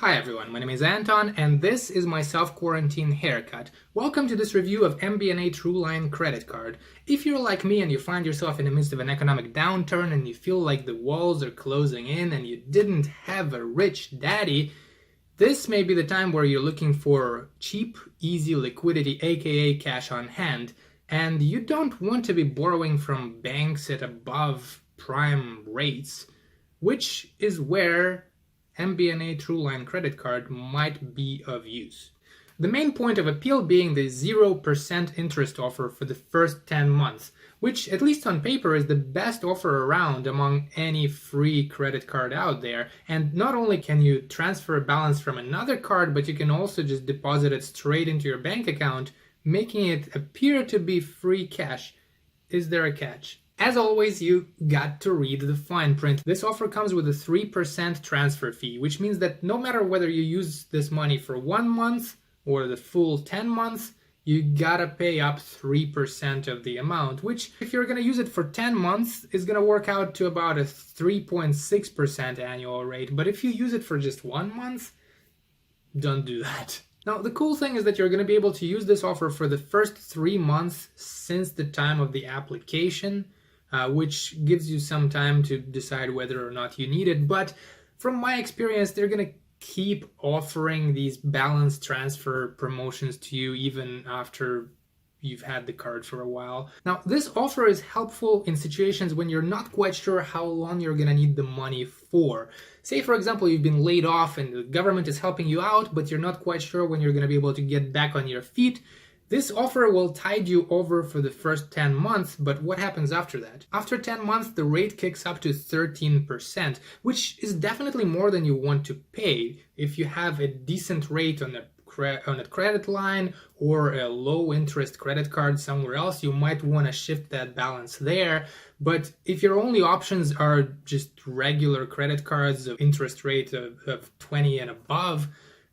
Hi everyone, my name is Anton and this is my self-quarantine haircut. Welcome to this review of MBNA TrueLine credit card. If you're like me and you find yourself in the midst of an economic downturn and you feel like the walls are closing in and you didn't have a rich daddy, this may be the time where you're looking for cheap, easy liquidity, aka cash on hand, and you don't want to be borrowing from banks at above prime rates, which is where MBNA TrueLine credit card might be of use. The main point of appeal being the 0% interest offer for the first 10 months, which at least on paper is the best offer around among any free credit card out there. And not only can you transfer a balance from another card, but you can also just deposit it straight into your bank account, making it appear to be free cash. Is there a catch? As always, you got to read the fine print. This offer comes with a 3% transfer fee, which means that no matter whether you use this money for 1 month or the full 10 months, you gotta pay up 3% of the amount, which if you're gonna use it for 10 months is gonna work out to about a 3.6% annual rate. But if you use it for just 1 month, don't do that. Now, the cool thing is that you're going to be able to use this offer for the first 3 months since the time of the application, which gives you some time to decide whether or not you need it. But from my experience, they're going to keep offering these balance transfer promotions to you even after you've had the card for a while. Now, this offer is helpful in situations when you're not quite sure how long you're gonna need the money for. Say, for example, you've been laid off and the government is helping you out, but you're not quite sure when you're gonna be able to get back on your feet. This offer will tide you over for the first 10 months, but what happens after that? After 10 months, the rate kicks up to 13%, which is definitely more than you want to pay. If you have a decent rate on a credit line or a low interest credit card somewhere else, you might want to shift that balance there. But if your only options are just regular credit cards of interest rate of 20 and above,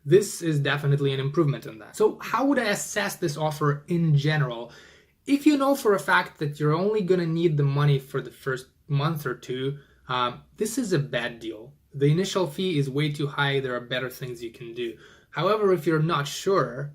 this is definitely an improvement on that. So how would I assess this offer in general? If you know for a fact that you're only going to need the money for the first month or two, this is a bad deal. The initial fee is way too high. There are better things you can do. However, if you're not sure,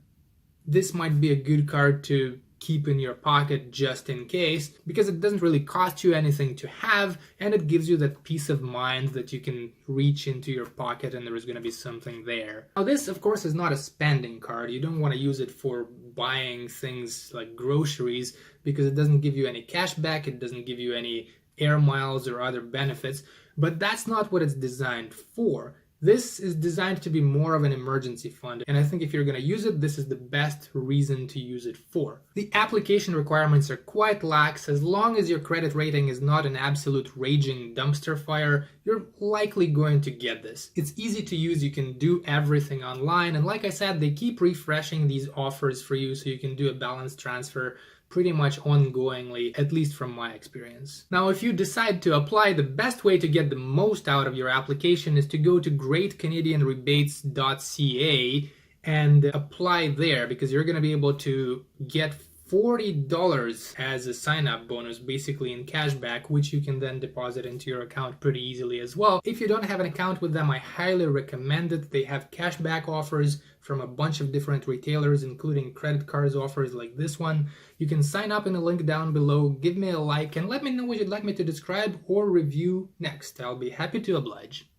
this might be a good card to keep in your pocket just in case, because it doesn't really cost you anything to have, and it gives you that peace of mind that you can reach into your pocket and there is going to be something there. Now, this, of course, is not a spending card. You don't want to use it for buying things like groceries because it doesn't give you any cash back, it doesn't give you any air miles or other benefits, but that's not what it's designed for. This is designed to be more of an emergency fund, and I think if you're going to use it, this is the best reason to use it for. The application requirements are quite lax. As long as your credit rating is not an absolute raging dumpster fire, you're likely going to get this. It's easy to use, you can do everything online, and like I said, they keep refreshing these offers for you so you can do a balance transfer pretty much ongoingly, at least from my experience. Now, if you decide to apply, the best way to get the most out of your application is to go to greatcanadianrebates.ca and apply there, because you're going to be able to get $40 as a sign-up bonus, basically in cashback, which you can then deposit into your account pretty easily as well. If you don't have an account with them, I highly recommend it. They have cashback offers from a bunch of different retailers, including credit cards offers like this one. You can sign up in the link down below, give me a like, and let me know what you'd like me to describe or review next. I'll be happy to oblige.